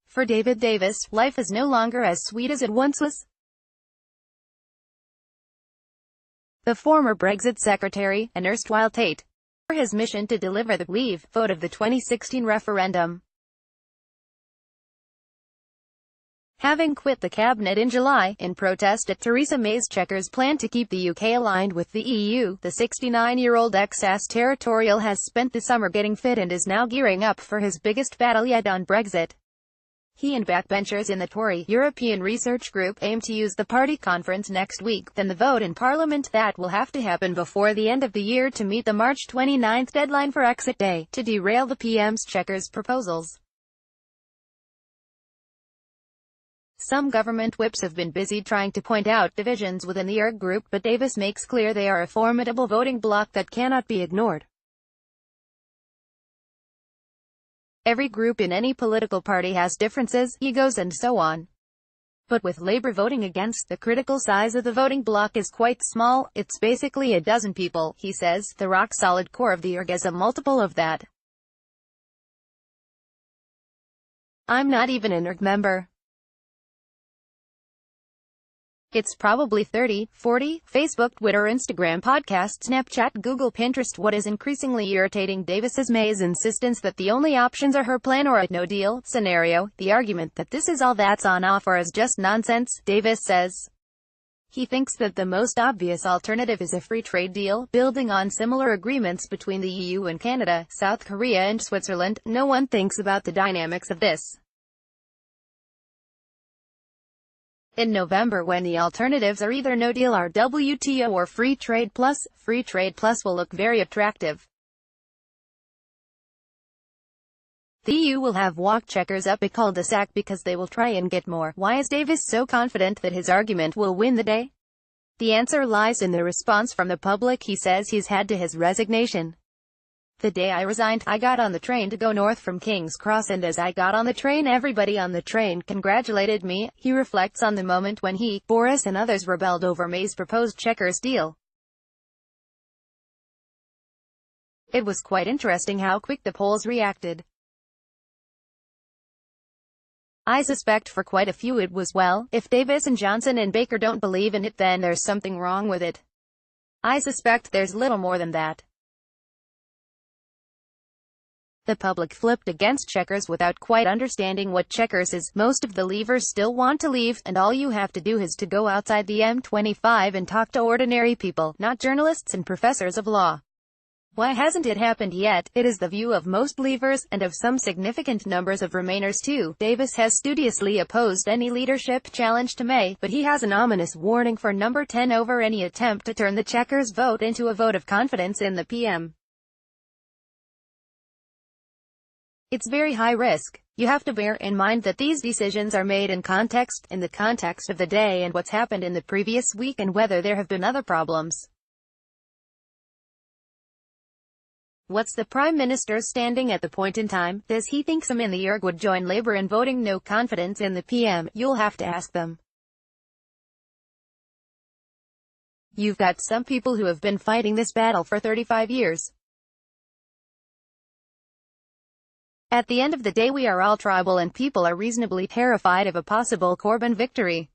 For David Davis, life is no longer as sweet as it once was. The former Brexit Secretary, and erstwhile Tate, for his mission to deliver the leave vote of the 2016 referendum. Having quit the cabinet in July, in protest at Theresa May's Chequers plan to keep the UK aligned with the EU, the 69-year-old ex-territorial has spent the summer getting fit and is now gearing up for his biggest battle yet on Brexit. He and backbenchers in the Tory European Research Group aim to use the party conference next week, then the vote in Parliament that will have to happen before the end of the year to meet the March 29 deadline for exit day, to derail the PM's Chequers proposals. Some government whips have been busy trying to point out divisions within the ERG group, but Davis makes clear they are a formidable voting bloc that cannot be ignored. Every group in any political party has differences, egos and so on. But with Labour voting against, the critical size of the voting bloc is quite small. It's basically a dozen people, he says. The rock-solid core of the ERG is a multiple of that. I'm not even an ERG member. It's probably 30, 40, Facebook, Twitter, Instagram, podcast, Snapchat, Google, Pinterest. What is increasingly irritating Davis is May's insistence that the only options are her plan or a no-deal scenario. The argument that this is all that's on offer is just nonsense, Davis says. He thinks that the most obvious alternative is a free trade deal, building on similar agreements between the EU and Canada, South Korea and Switzerland. No one thinks about the dynamics of this. In November, when the alternatives are either no deal or WTO or free trade plus will look very attractive. The EU will have walked Chequers up a cul-de-sac because they will try and get more. Why is Davis so confident that his argument will win the day? The answer lies in the response from the public. He says he's had to his resignation. The day I resigned, I got on the train to go north from King's Cross, and as I got on the train, everybody on the train congratulated me. He reflects on the moment when he, Boris and others rebelled over May's proposed Chequers deal. It was quite interesting how quick the polls reacted. I suspect for quite a few it was, well, if Davis and Johnson and Baker don't believe in it, then there's something wrong with it. I suspect there's little more than that. The public flipped against Chequers without quite understanding what Chequers is. Most of the leavers still want to leave, and all you have to do is to go outside the M25 and talk to ordinary people, not journalists and professors of law. Why hasn't it happened yet? It is the view of most leavers, and of some significant numbers of Remainers too. Davis has studiously opposed any leadership challenge to May, but he has an ominous warning for number 10 over any attempt to turn the Chequers vote into a vote of confidence in the PM. It's very high risk. You have to bear in mind that these decisions are made in the context of the day and what's happened in the previous week and whether there have been other problems. What's the Prime Minister's standing at the point in time? Does he think some in the ERG would join Labour in voting no confidence in the PM? You'll have to ask them. You've got some people who have been fighting this battle for 35 years. At the end of the day, we are all tribal and people are reasonably terrified of a possible Corbyn victory.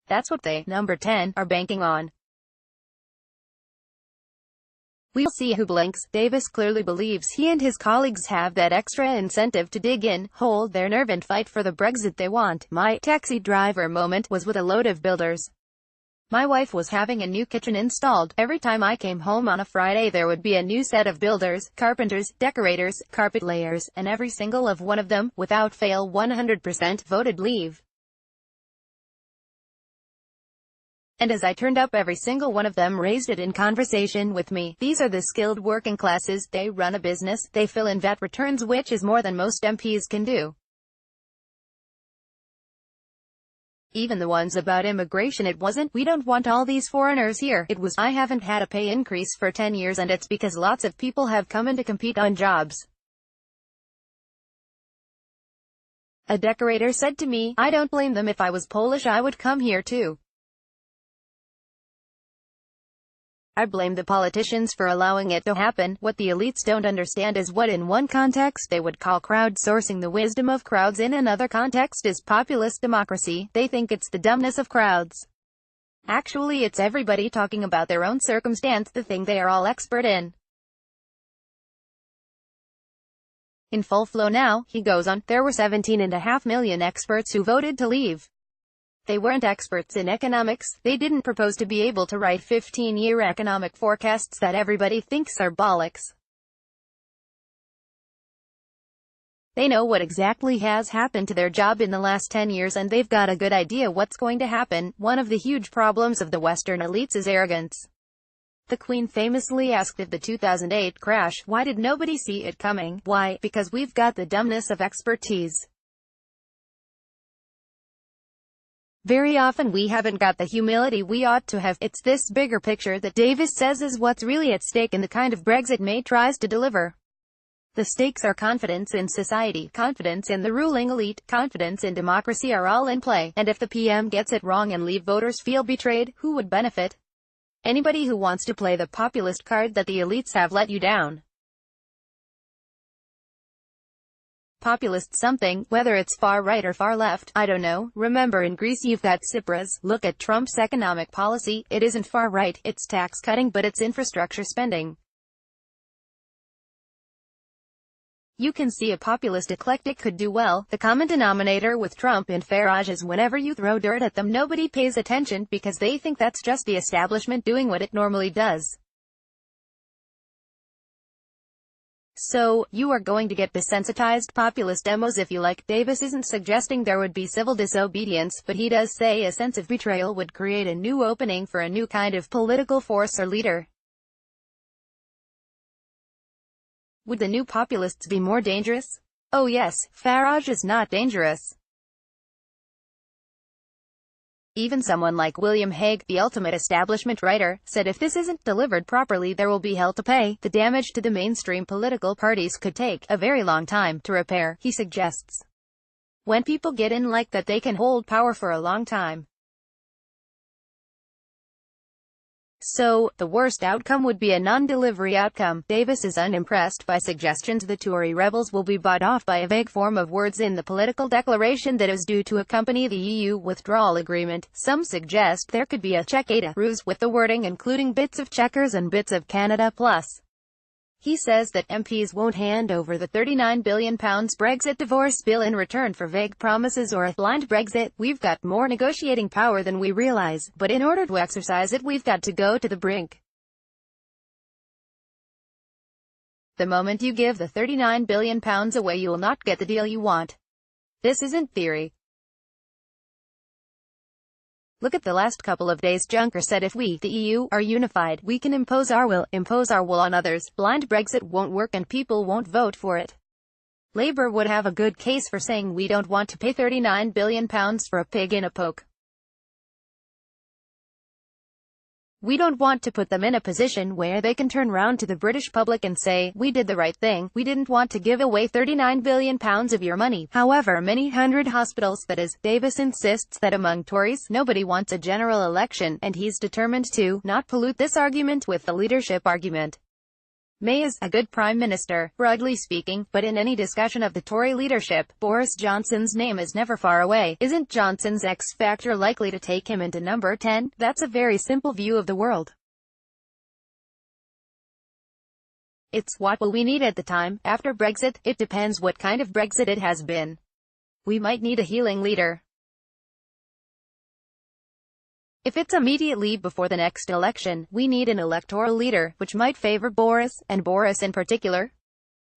That's what they, number 10, are banking on. We'll see who blinks. Davis clearly believes he and his colleagues have that extra incentive to dig in, hold their nerve and fight for the Brexit they want. My taxi driver moment was with a load of builders. My wife was having a new kitchen installed. Every time I came home on a Friday there would be a new set of builders, carpenters, decorators, carpet layers, and every single one of them, without fail 100% voted leave. And as I turned up, every single one of them raised it in conversation with me. These are the skilled working classes. They run a business, they fill in VAT returns, which is more than most MPs can do. Even the ones about immigration, it wasn't, "We don't want all these foreigners here." It was, "I haven't had a pay increase for 10 years and it's because lots of people have come in to compete on jobs." A decorator said to me, "I don't blame them. If I was Polish I would come here too." I blame the politicians for allowing it to happen. What the elites don't understand is what in one context they would call crowdsourcing the wisdom of crowds in another context is populist democracy. They think it's the dumbness of crowds. Actually, it's everybody talking about their own circumstance, the thing they are all expert in. In full flow now, he goes on, there were 17.5 million experts who voted to leave. They weren't experts in economics, they didn't propose to be able to write 15-year economic forecasts that everybody thinks are bollocks. They know what exactly has happened to their job in the last 10 years and they've got a good idea what's going to happen. One of the huge problems of the Western elites is arrogance. The Queen famously asked at the 2008 crash, why did nobody see it coming? Why? Because we've got the dumbness of expertise. Very often we haven't got the humility we ought to have. It's this bigger picture that Davis says is what's really at stake in the kind of Brexit May tries to deliver. The stakes are confidence in society, confidence in the ruling elite, confidence in democracy are all in play, and if the PM gets it wrong and leave voters feel betrayed, who would benefit? Anybody who wants to play the populist card that the elites have let you down. Populist something, whether it's far right or far left, I don't know. Remember in Greece you've got Tsipras. Look at Trump's economic policy, it isn't far right, it's tax cutting but it's infrastructure spending. You can see a populist eclectic could do well. The common denominator with Trump and Farage is whenever you throw dirt at them nobody pays attention because they think that's just the establishment doing what it normally does. So, you are going to get desensitized populist demos if you like. Davis isn't suggesting there would be civil disobedience, but he does say a sense of betrayal would create a new opening for a new kind of political force or leader. Would the new populists be more dangerous? Oh yes, Farage is not dangerous. Even someone like William Hague, the ultimate establishment writer, said if this isn't delivered properly there will be hell to pay. The damage to the mainstream political parties could take a very long time to repair, he suggests. When people get in like that they can hold power for a long time. So, the worst outcome would be a non-delivery outcome. Davis is unimpressed by suggestions the Tory rebels will be bought off by a vague form of words in the political declaration that is due to accompany the EU withdrawal agreement. Some suggest there could be a Czech-Ada ruse with the wording including bits of Chequers and bits of Canada Plus. He says that MPs won't hand over the £39 billion Brexit divorce bill in return for vague promises or a blind Brexit. We've got more negotiating power than we realize, but in order to exercise it we've got to go to the brink. The moment you give the £39 billion away you will not get the deal you want. This isn't theory. Look at the last couple of days. Juncker said if we, the EU, are unified, we can impose our will on others. Blind Brexit won't work and people won't vote for it. Labour would have a good case for saying we don't want to pay £39 billion for a pig in a poke. We don't want to put them in a position where they can turn round to the British public and say, we did the right thing, we didn't want to give away £39 billion of your money. However many hundred hospitals that is. Davis insists that among Tories, nobody wants a general election, and he's determined to not pollute this argument with the leadership argument. May is a good Prime Minister, broadly speaking, but in any discussion of the Tory leadership, Boris Johnson's name is never far away. Isn't Johnson's X factor likely to take him into number 10? That's a very simple view of the world. It's what will we need at the time, after Brexit? It depends what kind of Brexit it has been. We might need a healing leader. If it's immediately before the next election, we need an electoral leader, which might favor Boris, and Boris in particular.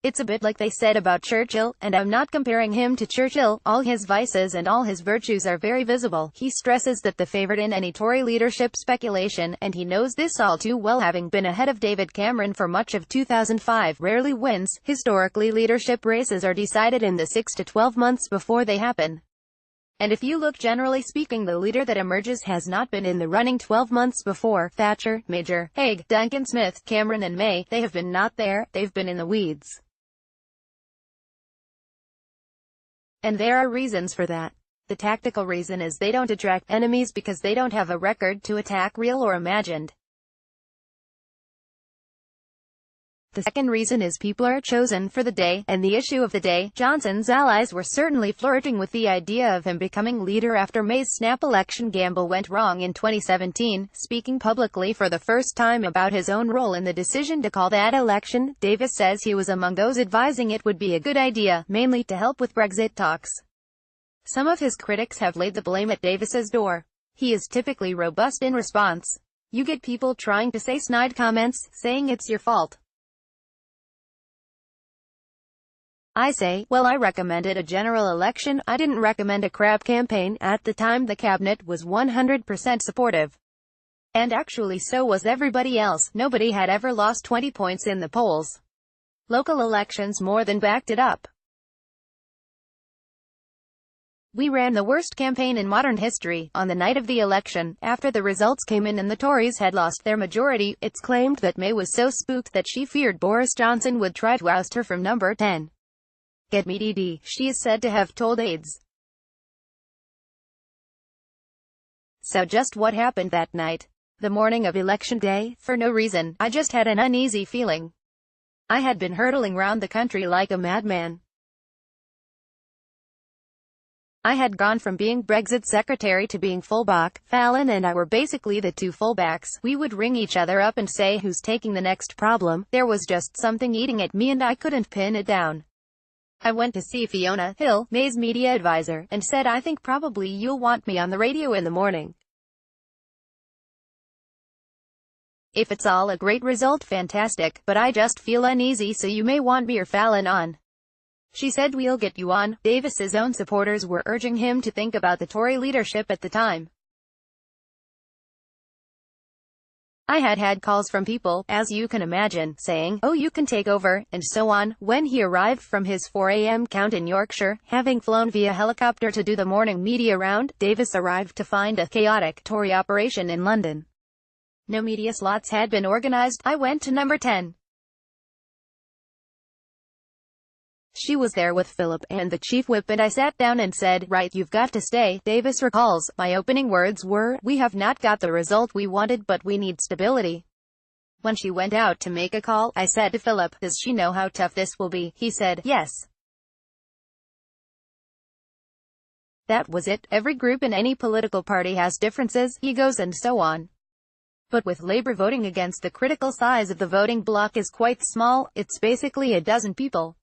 It's a bit like they said about Churchill, and I'm not comparing him to Churchill. All his vices and all his virtues are very visible. He stresses that the favorite in any Tory leadership speculation, and he knows this all too well having been ahead of David Cameron for much of 2005, rarely wins. Historically, leadership races are decided in the 6 to 12 months before they happen. And if you look generally speaking the leader that emerges has not been in the running 12 months before. Thatcher, Major, Hague, Duncan Smith, Cameron and May, they have been not there, they've been in the weeds. And there are reasons for that. The tactical reason is they don't attract enemies because they don't have a record to attack, real or imagined. The second reason is people are chosen for the day, and the issue of the day. Johnson's allies were certainly flirting with the idea of him becoming leader after May's snap election gamble went wrong in 2017. Speaking publicly for the first time about his own role in the decision to call that election, Davis says he was among those advising it would be a good idea, mainly to help with Brexit talks. Some of his critics have laid the blame at Davis's door. He is typically robust in response. You get people trying to say snide comments, saying it's your fault. I say, well, I recommended a general election. I didn't recommend a crap campaign. At the time the cabinet was 100% supportive. And actually so was everybody else. Nobody had ever lost 20 points in the polls. Local elections more than backed it up. We ran the worst campaign in modern history. On the night of the election, after the results came in and the Tories had lost their majority, it's claimed that May was so spooked that she feared Boris Johnson would try to oust her from number 10. Get me DD, she is said to have told aides. So just what happened that night? The morning of election day, for no reason, I just had an uneasy feeling. I had been hurtling round the country like a madman. I had gone from being Brexit Secretary to being fullback. Fallon and I were basically the two fullbacks. We would ring each other up and say who's taking the next problem. There was just something eating at me and I couldn't pin it down. I went to see Fiona Hill, May's media advisor, and said I think probably you'll want me on the radio in the morning. If it's all a great result, fantastic, but I just feel uneasy, so you may want me or Fallon on. She said we'll get you on. Davis's own supporters were urging him to think about the Tory leadership at the time. I had had calls from people, as you can imagine, saying, oh, you can take over, and so on. When he arrived from his 4 a.m. count in Yorkshire, having flown via helicopter to do the morning media round, Davis arrived to find a chaotic Tory operation in London. No media slots had been organised. I went to number 10. She was there with Philip and the chief whip, and I sat down and said, right, you've got to stay. Davis recalls, my opening words were, we have not got the result we wanted, but we need stability. When she went out to make a call, I said to Philip, does she know how tough this will be? He said, yes. That was it. Every group in any political party has differences, egos and so on. But with Labour voting against, the critical size of the voting bloc is quite small. It's basically a dozen people.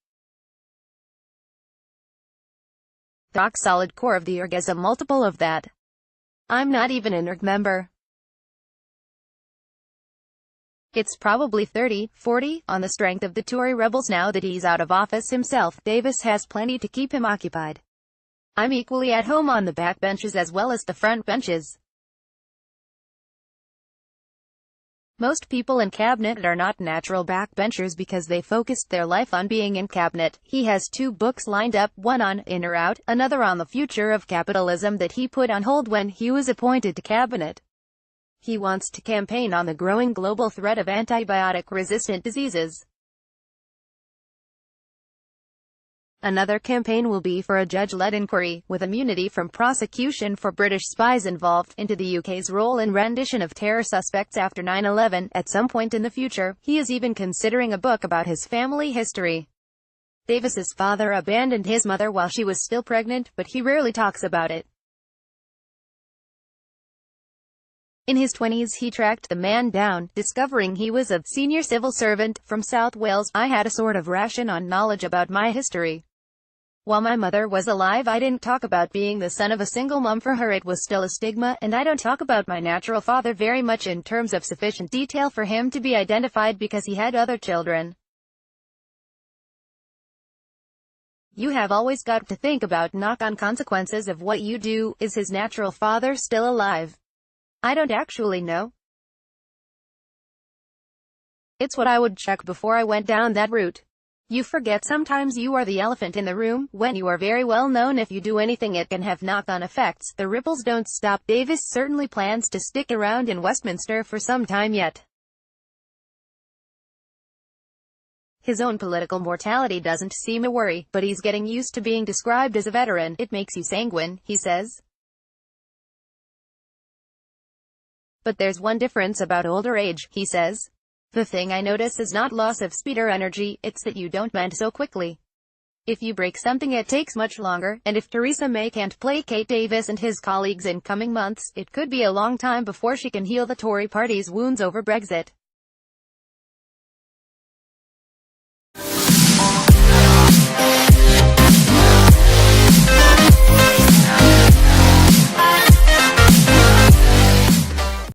The rock-solid core of the ERG is a multiple of that. I'm not even an ERG member. It's probably 30, 40, on the strength of the Tory rebels. Now that he's out of office himself, Davis has plenty to keep him occupied. I'm equally at home on the backbenches as well as the front benches. Most people in cabinet are not natural backbenchers because they focused their life on being in cabinet. He has 2 books lined up, one on In or Out, another on the future of capitalism that he put on hold when he was appointed to cabinet. He wants to campaign on the growing global threat of antibiotic-resistant diseases. Another campaign will be for a judge-led inquiry, with immunity from prosecution for British spies involved, into the UK's role in rendition of terror suspects after 9/11. At some point in the future, he is even considering a book about his family history. Davis's father abandoned his mother while she was still pregnant, but he rarely talks about it. In his 20s he tracked the man down, discovering he was a senior civil servant from South Wales. I had a sort of ration on knowledge about my history. While my mother was alive, I didn't talk about being the son of a single mom. For her it was still a stigma, and I don't talk about my natural father very much in terms of sufficient detail for him to be identified because he had other children. You have always got to think about knock-on consequences of what you do. Is his natural father still alive? I don't actually know. It's what I would check before I went down that route. You forget sometimes you are the elephant in the room. When you are very well known, if you do anything it can have knock-on effects. The ripples don't stop. Davis certainly plans to stick around in Westminster for some time yet. His own political mortality doesn't seem a worry, but he's getting used to being described as a veteran. It makes you sanguine, he says. But there's one difference about older age, he says. The thing I notice is not loss of speed or energy, it's that you don't mend so quickly. If you break something it takes much longer, and if Theresa May can't placate Davis and his colleagues in coming months, it could be a long time before she can heal the Tory party's wounds over Brexit.